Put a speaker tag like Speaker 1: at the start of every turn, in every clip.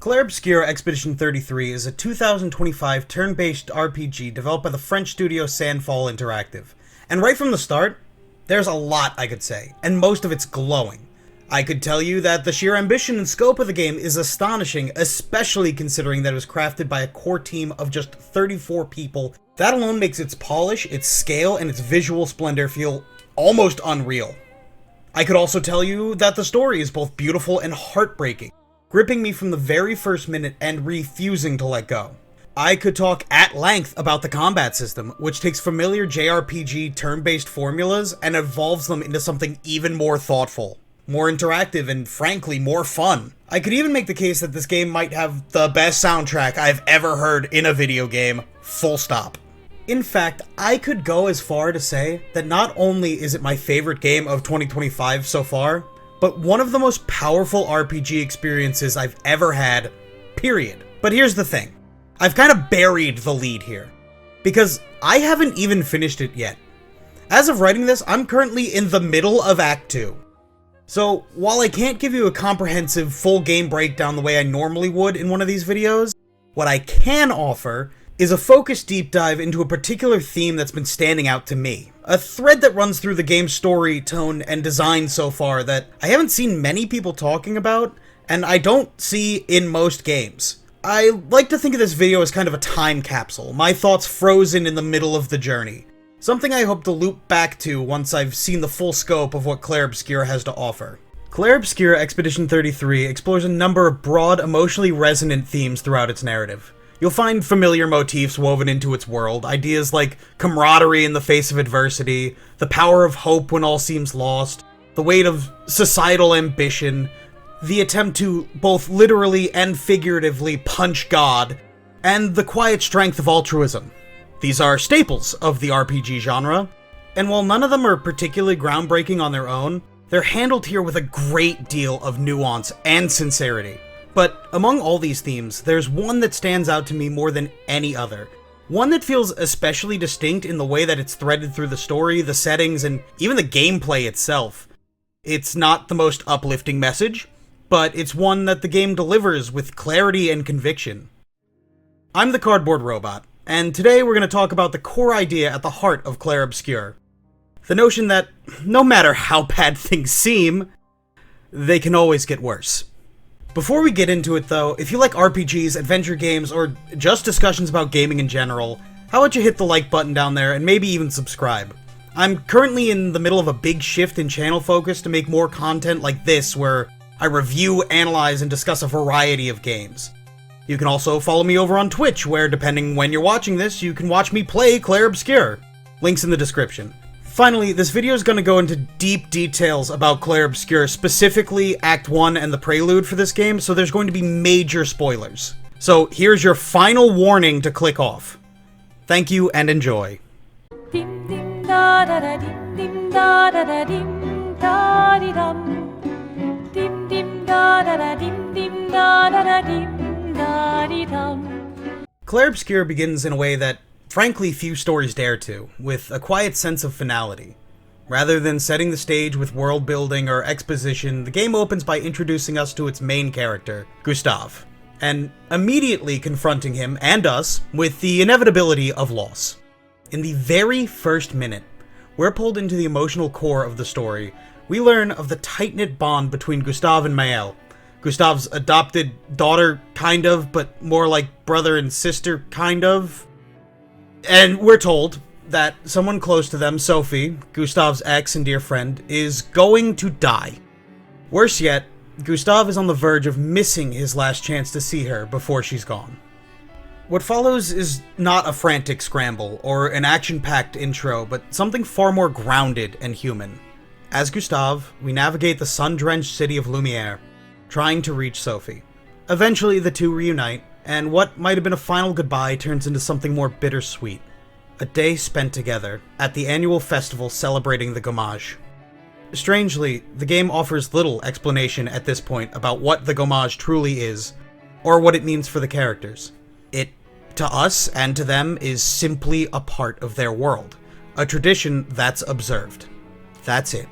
Speaker 1: Clair Obscur Expedition 33 is a 2025 turn-based RPG developed by the French studio Sandfall Interactive. And right from the start, there's a lot I could say, and most of it's glowing. I could tell you that the sheer ambition and scope of the game is astonishing, especially considering that it was crafted by a core team of just 34 people. That alone makes its polish, its scale, and its visual splendor feel almost unreal. I could also tell you that the story is both beautiful and heartbreaking, gripping me from the very first minute and refusing to let go. I could talk at length about the combat system, which takes familiar JRPG turn-based formulas and evolves them into something even more thoughtful, more interactive, and frankly, more fun. I could even make the case that this game might have the best soundtrack I've ever heard in a video game, full stop. In fact, I could go as far to say that not only is it my favorite game of 2025 so far, but one of the most powerful RPG experiences I've ever had, period. But here's the thing. I've kind of buried the lead here, because I haven't even finished it yet. As of writing this, I'm currently in the middle of Act 2. So, while I can't give you a comprehensive full game breakdown the way I normally would in one of these videos, what I can offer is a focused deep dive into a particular theme that's been standing out to me. A thread that runs through the game's story, tone, and design so far that I haven't seen many people talking about, and I don't see in most games. I like to think of this video as kind of a time capsule, my thoughts frozen in the middle of the journey. Something I hope to loop back to once I've seen the full scope of what Clair Obscur has to offer. Clair Obscur Expedition 33 explores a number of broad, emotionally resonant themes throughout its narrative. You'll find familiar motifs woven into its world, ideas like camaraderie in the face of adversity, the power of hope when all seems lost, the weight of societal ambition, the attempt to both literally and figuratively punch God, and the quiet strength of altruism. These are staples of the RPG genre, and while none of them are particularly groundbreaking on their own, they're handled here with a great deal of nuance and sincerity. But among all these themes, there's one that stands out to me more than any other. One that feels especially distinct in the way that it's threaded through the story, the settings, and even the gameplay itself. It's not the most uplifting message, but it's one that the game delivers with clarity and conviction. I'm the Cardboard Robot, and today we're going to talk about the core idea at the heart of Clair Obscur. The notion that, no matter how bad things seem, they can always get worse. Before we get into it though, if you like RPGs, adventure games, or just discussions about gaming in general, how about you hit the like button down there and maybe even subscribe? I'm currently in the middle of a big shift in channel focus to make more content like this where I review, analyze, and discuss a variety of games. You can also follow me over on Twitch where, depending when you're watching this, you can watch me play Clair Obscur. Links in the description. Finally, this video is going to go into deep details about Clair Obscur, specifically Act 1 and the prelude for this game, so there's going to be major spoilers. So here's your final warning to click off. Thank you and enjoy.
Speaker 2: Dim dim da da da dim dim da da da dim da di dum. Dim dim da da da dim dim da da da dim da di dum.
Speaker 1: Clair Obscur begins in a way that frankly few stories dare to, with a quiet sense of finality. Rather than setting the stage with world building or exposition, the game opens by introducing us to its main character, Gustave, and immediately confronting him, and us, with the inevitability of loss. In the very first minute, we're pulled into the emotional core of the story. We learn of the tight-knit bond between Gustave and Maëlle, Gustave's adopted daughter, kind of, but more like brother and sister, kind of. And we're told that someone close to them, Sophie, Gustave's ex and dear friend, is going to die. Worse yet, Gustave is on the verge of missing his last chance to see her before she's gone. What follows is not a frantic scramble or an action-packed intro, but something far more grounded and human. As Gustave, we navigate the sun-drenched city of Lumiere, trying to reach Sophie. Eventually, the two reunite, and what might have been a final goodbye turns into something more bittersweet. A day spent together at the annual festival celebrating the Gommage. Strangely, the game offers little explanation at this point about what the Gommage truly is, or what it means for the characters. It, to us and to them, is simply a part of their world, a tradition that's observed. That's it.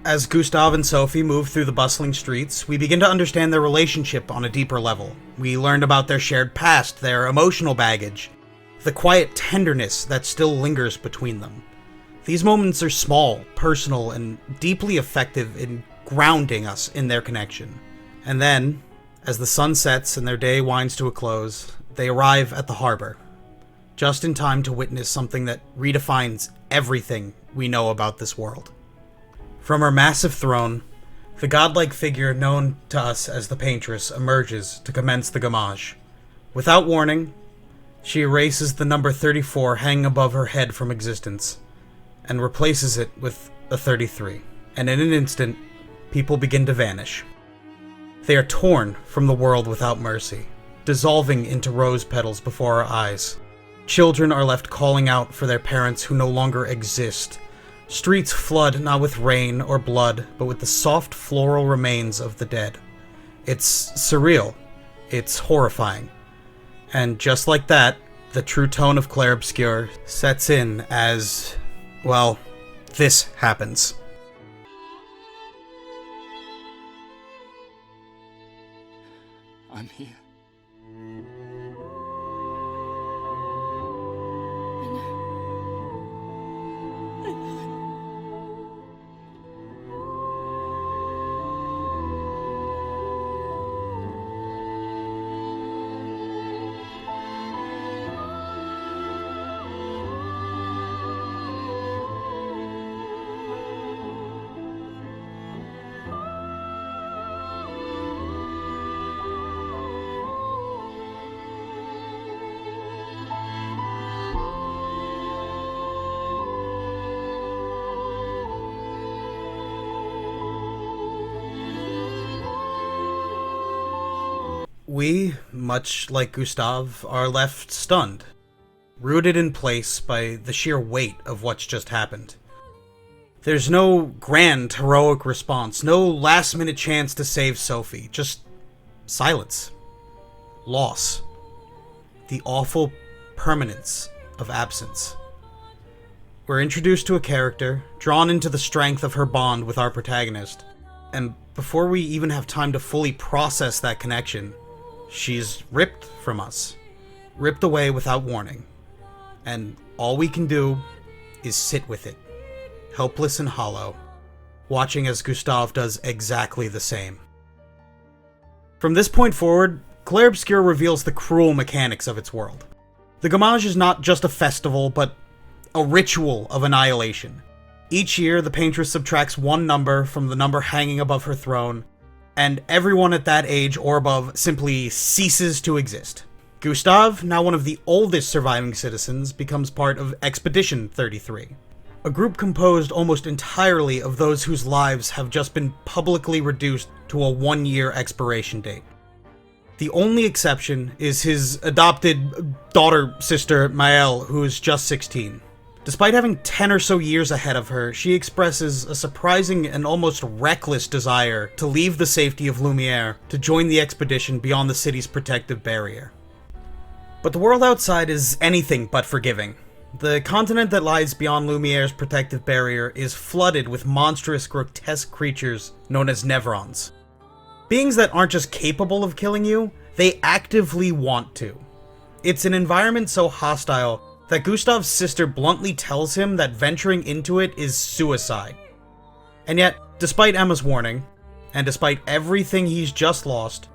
Speaker 1: As Gustave and Sophie move through the bustling streets, we begin to understand their relationship on a deeper level. We learned about their shared past, their emotional baggage, the quiet tenderness that still lingers between them. These moments are small, personal, and deeply effective in grounding us in their connection. And then, as the sun sets and their day winds to a close, they arrive at the harbor, just in time to witness something that redefines everything we know about this world. From her massive throne, the godlike figure known to us as the Paintress emerges to commence the Gommage. Without warning, she erases the number 34 hanging above her head from existence, and replaces it with a 33. And in an instant, people begin to vanish. They are torn from the world without mercy, dissolving into rose petals before our eyes. Children are left calling out for their parents who no longer exist. Streets flood not with rain or blood, but with the soft floral remains of the dead. It's surreal. It's horrifying. And just like that, the true tone of Clair Obscur sets in as, well, this happens.
Speaker 3: I'm here.
Speaker 1: We, much like Gustave, are left stunned, rooted in place by the sheer weight of what's just happened. There's no grand, heroic response, no last-minute chance to save Sophie, just silence, loss, the awful permanence of absence. We're introduced to a character, drawn into the strength of her bond with our protagonist, and before we even have time to fully process that connection, she's ripped from us, ripped away without warning, and all we can do is sit with it, helpless and hollow, watching as Gustave does exactly the same. From this point forward, Clair Obscur reveals the cruel mechanics of its world. The Gommage is not just a festival, but a ritual of annihilation. Each year, the Paintress subtracts one number from the number hanging above her throne, and everyone at that age or above simply ceases to exist. Gustave, now one of the oldest surviving citizens, becomes part of Expedition 33, a group composed almost entirely of those whose lives have just been publicly reduced to a one-year expiration date. The only exception is his adopted daughter-sister, Maëlle, who is just 16. Despite having 10 or so years ahead of her, she expresses a surprising and almost reckless desire to leave the safety of Lumiere to join the expedition beyond the city's protective barrier. But the world outside is anything but forgiving. The continent that lies beyond Lumiere's protective barrier is flooded with monstrous, grotesque creatures known as Nevrons. Beings that aren't just capable of killing you, they actively want to. It's an environment so hostile that Gustave's sister bluntly tells him that venturing into it is suicide. And yet, despite Emma's warning, and despite everything he's just lost,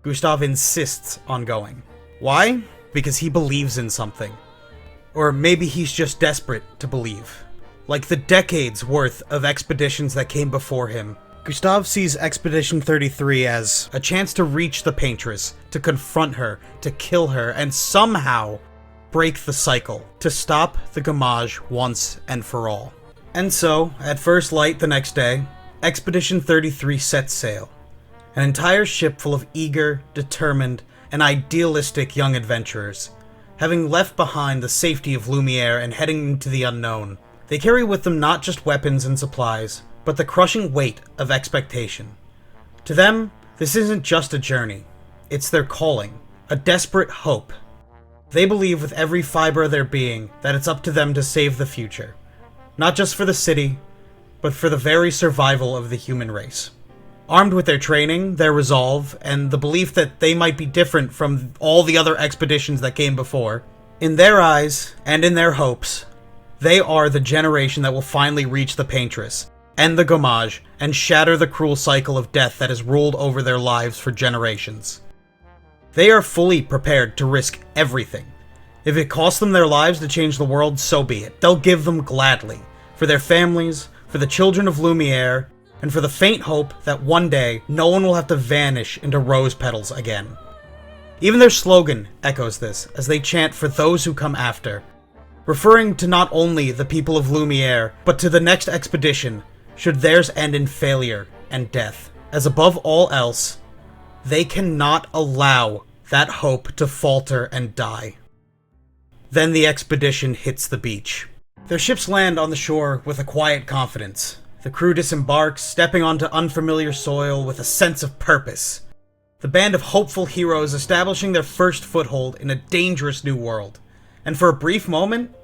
Speaker 1: Gustave insists on going. Why? Because he believes in something. Or maybe he's just desperate to believe. Like the decades worth of expeditions that came before him, Gustave sees Expedition 33 as a chance to reach the Paintress, to confront her, to kill her, and somehow break the cycle, to stop the Gommage once and for all. And so, at first light the next day, Expedition 33 sets sail. An entire ship full of eager, determined, and idealistic young adventurers. Having left behind the safety of Lumiere and heading into the unknown, they carry with them not just weapons and supplies, but the crushing weight of expectation. To them, this isn't just a journey. It's their calling, a desperate hope. They believe with every fiber of their being that it's up to them to save the future. Not just for the city, but for the very survival of the human race. Armed with their training, their resolve, and the belief that they might be different from all the other expeditions that came before, in their eyes, and in their hopes, they are the generation that will finally reach the Paintress, end the Gommage, and shatter the cruel cycle of death that has ruled over their lives for generations. They are fully prepared to risk everything. If it costs them their lives to change the world, so be it. They'll give them gladly, for their families, for the children of Lumiere, and for the faint hope that one day no one will have to vanish into rose petals again. Even their slogan echoes this, as they chant for those who come after, referring to not only the people of Lumiere, but to the next expedition, should theirs end in failure and death, as above all else, they cannot allow that hope to falter and die. Then the expedition hits the beach. Their ships land on the shore with a quiet confidence. The crew disembarks, stepping onto unfamiliar soil with a sense of purpose. The band of hopeful heroes establishing their first foothold in a dangerous new world. And for a brief moment,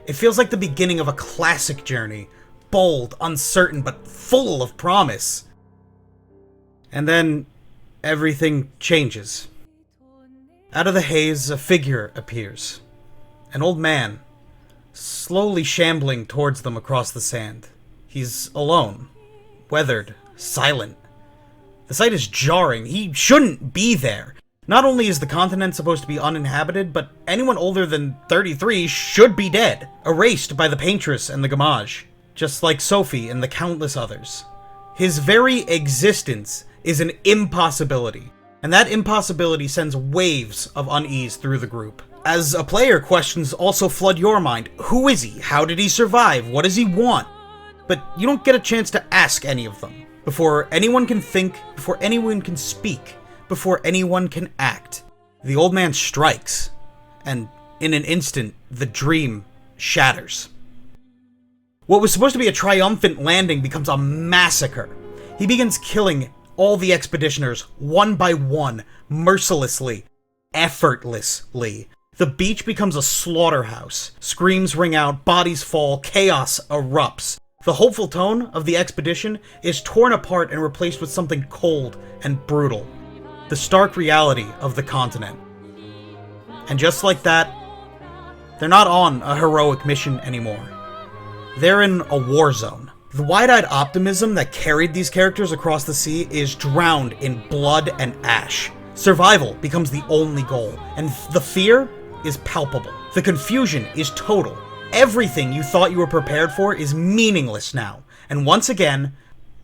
Speaker 1: it feels like the beginning of a classic journey, bold, uncertain, but full of promise. And then, everything changes. Out of the haze, a figure appears. An old man, slowly shambling towards them across the sand. He's alone, weathered, silent. The sight is jarring. He shouldn't be there. Not only is the continent supposed to be uninhabited, but anyone older than 33 should be dead, erased by the Paintress and the Gommage, just like Sophie and the countless others. His very existence is an impossibility, and that impossibility sends waves of unease through the group. As a player, questions also flood your mind. Who is he? How did he survive? What does he want? But you don't get a chance to ask any of them. Before anyone can think, before anyone can speak, before anyone can act, the old man strikes, and in an instant, the dream shatters. What was supposed to be a triumphant landing becomes a massacre. He begins killing all the expeditioners, one by one, mercilessly, effortlessly. The beach becomes a slaughterhouse. Screams ring out, bodies fall, chaos erupts. The hopeful tone of the expedition is torn apart and replaced with something cold and brutal. The stark reality of the continent. And just like that, they're not on a heroic mission anymore. They're in a war zone. The wide-eyed optimism that carried these characters across the sea is drowned in blood and ash. Survival becomes the only goal, and the fear is palpable. The confusion is total. Everything you thought you were prepared for is meaningless now. And once again,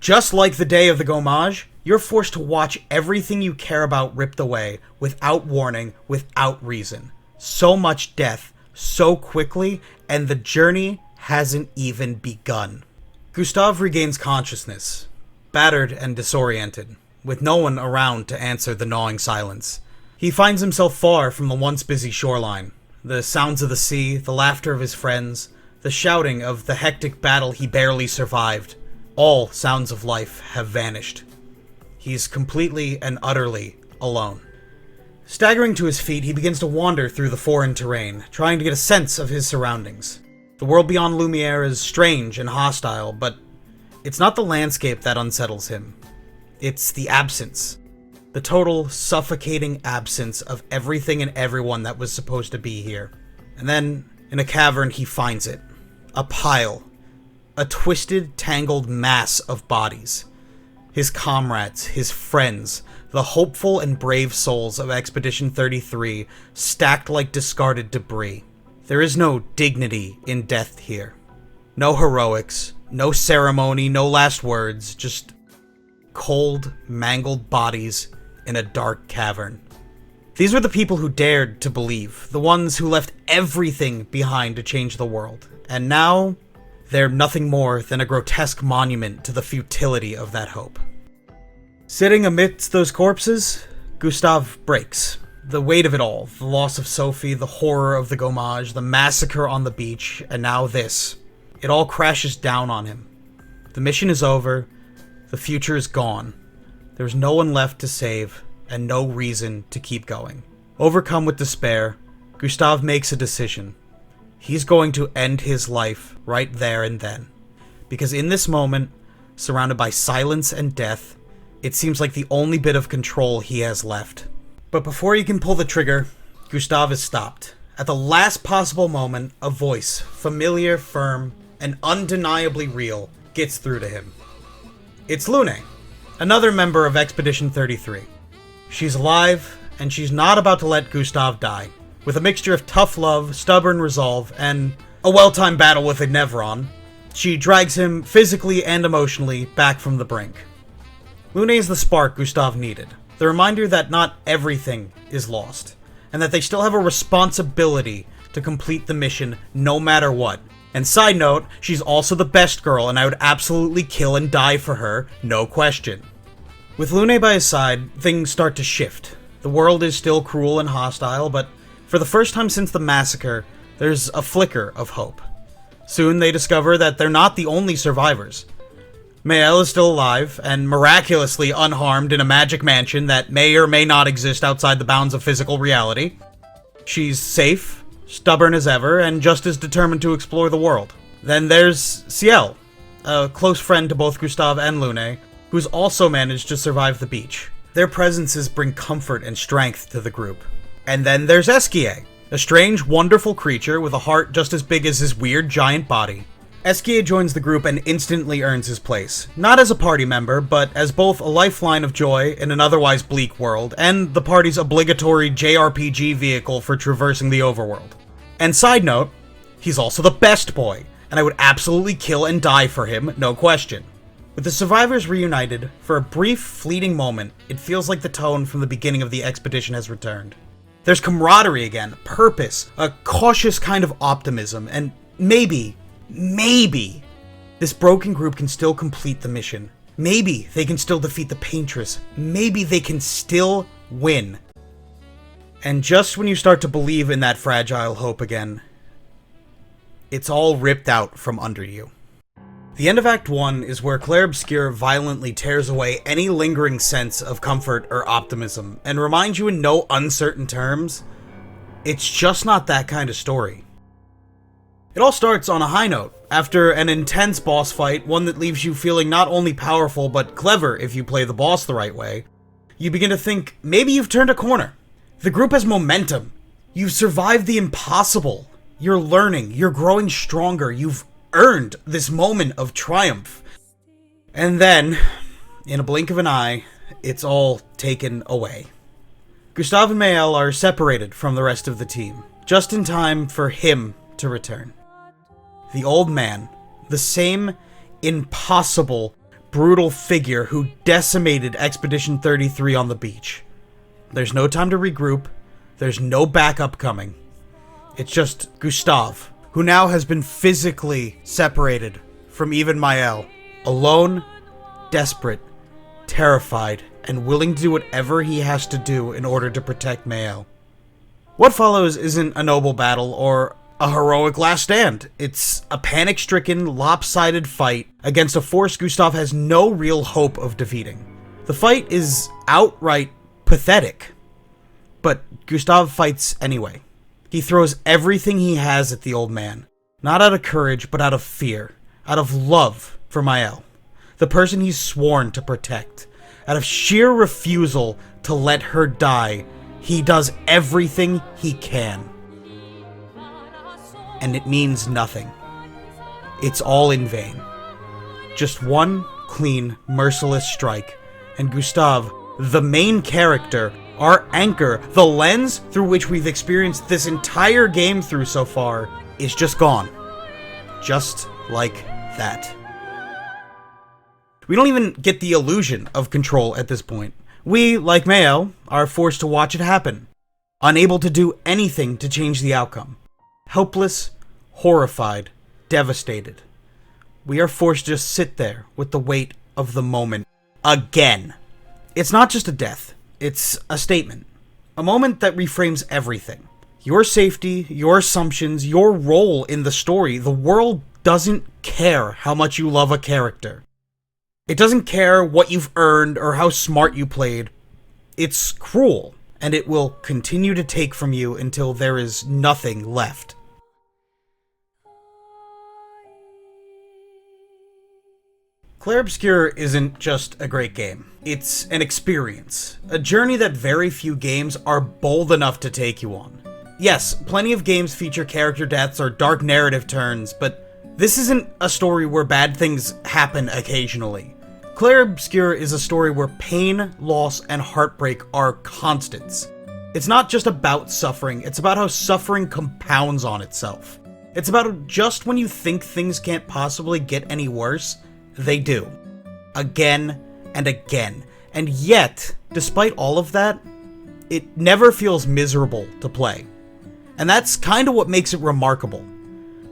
Speaker 1: just like the day of the Gommage, you're forced to watch everything you care about ripped away, without warning, without reason. So much death, so quickly, and the journey hasn't even begun. Gustave regains consciousness, battered and disoriented, with no one around to answer the gnawing silence. He finds himself far from the once busy shoreline. The sounds of the sea, the laughter of his friends, the shouting of the hectic battle he barely survived. All sounds of life have vanished. He's completely and utterly alone. Staggering to his feet, he begins to wander through the foreign terrain, trying to get a sense of his surroundings. The world beyond Lumiere is strange and hostile, but it's not the landscape that unsettles him. It's the absence. The total, suffocating absence of everything and everyone that was supposed to be here. And then, in a cavern, he finds it. A pile. A twisted, tangled mass of bodies. His comrades, his friends, the hopeful and brave souls of Expedition 33, stacked like discarded debris. There is no dignity in death here. No heroics, no ceremony, no last words, just cold, mangled bodies in a dark cavern. These were the people who dared to believe, the ones who left everything behind to change the world. And now, they're nothing more than a grotesque monument to the futility of that hope. Sitting amidst those corpses, Gustave breaks. The weight of it all, the loss of Sophie, the horror of the Gommage, the massacre on the beach, and now this. It all crashes down on him. The mission is over, the future is gone. There's no one left to save, and no reason to keep going. Overcome with despair, Gustave makes a decision. He's going to end his life right there and then. because in this moment, surrounded by silence and death, it seems like the only bit of control he has left. But before he can pull the trigger, Gustav is stopped. At the last possible moment, a voice, familiar, firm, and undeniably real, gets through to him. It's Lune, another member of Expedition 33. She's alive, and she's not about to let Gustav die. With a mixture of tough love, stubborn resolve, and a well-timed battle with a Nevron, she drags him physically and emotionally back from the brink. Lune is the spark Gustav needed, the reminder that not everything is lost, and that they still have a responsibility to complete the mission no matter what. And side note, she's also the best girl, and I would absolutely kill and die for her, no question. With Lune by his side, things start to shift. The world is still cruel and hostile, but for the first time since the massacre, there's a flicker of hope. Soon they discover that they're not the only survivors. Maëlle is still alive, and miraculously unharmed in a magic mansion that may or may not exist outside the bounds of physical reality. She's safe, stubborn as ever, and just as determined to explore the world. Then there's Ciel, a close friend to both Gustav and Lune, who's also managed to survive the beach. Their presences bring comfort and strength to the group. And then there's Esquier, a strange, wonderful creature with a heart just as big as his weird giant body. Esquier joins the group and instantly earns his place, not as a party member, but as both a lifeline of joy in an otherwise bleak world, and the party's obligatory JRPG vehicle for traversing the overworld. And side note, he's also the best boy, and I would absolutely kill and die for him, no question. With the survivors reunited, for a brief, fleeting moment, it feels like the tone from the beginning of the expedition has returned. There's camaraderie again, purpose, a cautious kind of optimism, and maybe, this broken group can still complete the mission. Maybe they can still defeat the Paintress. Maybe they can still win. And just when you start to believe in that fragile hope again, it's all ripped out from under you. The end of Act 1 is where Clair Obscur violently tears away any lingering sense of comfort or optimism, and reminds you in no uncertain terms, it's just not that kind of story. It all starts on a high note, after an intense boss fight, one that leaves you feeling not only powerful but clever if you play the boss the right way. You begin to think, maybe you've turned a corner. The group has momentum. You've survived the impossible. You're learning, you're growing stronger, you've earned this moment of triumph. And then, in a blink of an eye, it's all taken away. Gustav and Maëlle are separated from the rest of the team, just in time for him to return. The old man, the same impossible, brutal figure who decimated Expedition 33 on the beach. There's no time to regroup, there's no backup coming. It's just Gustav, who now has been physically separated from even Maëlle, alone, desperate, terrified, and willing to do whatever he has to do in order to protect Maëlle. What follows isn't a noble battle or a heroic last stand. It's a panic-stricken, lopsided fight against a force Gustav has no real hope of defeating. The fight is outright pathetic, but Gustav fights anyway. He throws everything he has at the old man, not out of courage, but out of fear, out of love for Maëlle, the person he's sworn to protect. Out of sheer refusal to let her die, he does everything he can. And it means nothing. It's all in vain. Just one clean, merciless strike, and Gustav, the main character, our anchor, the lens through which we've experienced this entire game through so far, is just gone. Just like that. We don't even get the illusion of control at this point. We, like Maëlle, are forced to watch it happen, unable to do anything to change the outcome. Helpless, horrified, devastated. We are forced to just sit there with the weight of the moment again. It's not just a death. It's a statement. A moment that reframes everything. Your safety, your assumptions, your role in the story. The world doesn't care how much you love a character. It doesn't care what you've earned or how smart you played. It's cruel, and it will continue to take from you until there is nothing left. Clair Obscur isn't just a great game. It's an experience. A journey that very few games are bold enough to take you on. Yes, plenty of games feature character deaths or dark narrative turns, but this isn't a story where bad things happen occasionally. Clair Obscur is a story where pain, loss, and heartbreak are constants. It's not just about suffering, it's about how suffering compounds on itself. It's about just when you think things can't possibly get any worse, they do. Again and again. And yet, despite all of that, it never feels miserable to play. And that's kind of what makes it remarkable.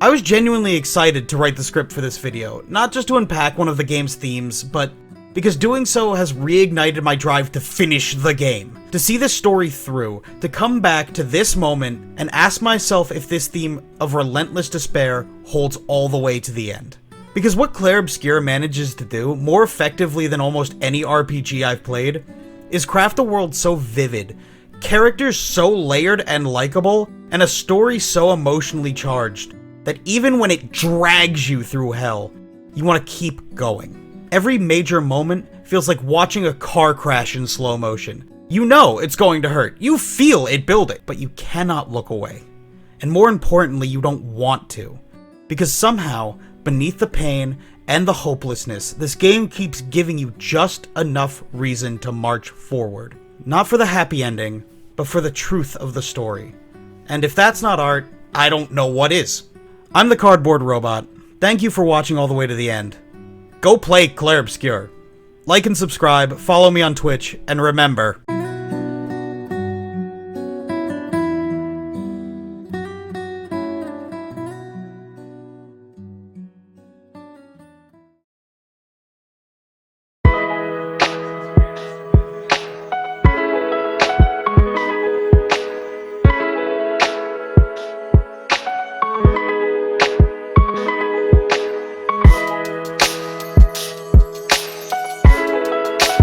Speaker 1: I was genuinely excited to write the script for this video, not just to unpack one of the game's themes, but because doing so has reignited my drive to finish the game, to see this story through, to come back to this moment and ask myself if this theme of relentless despair holds all the way to the end. Because what Clair Obscur manages to do, more effectively than almost any RPG I've played, is craft a world so vivid, characters so layered and likable, and a story so emotionally charged, that even when it drags you through hell, you want to keep going. Every major moment feels like watching a car crash in slow motion. You know it's going to hurt, you feel it building, but you cannot look away. And more importantly, you don't want to. Because somehow, beneath the pain and the hopelessness, this game keeps giving you just enough reason to march forward. Not for the happy ending, but for the truth of the story. And if that's not art, I don't know what is. I'm the Cardboard Robot. Thank you for watching all the way to the end. Go play Clair Obscur. Like and subscribe, follow me on Twitch, and remember...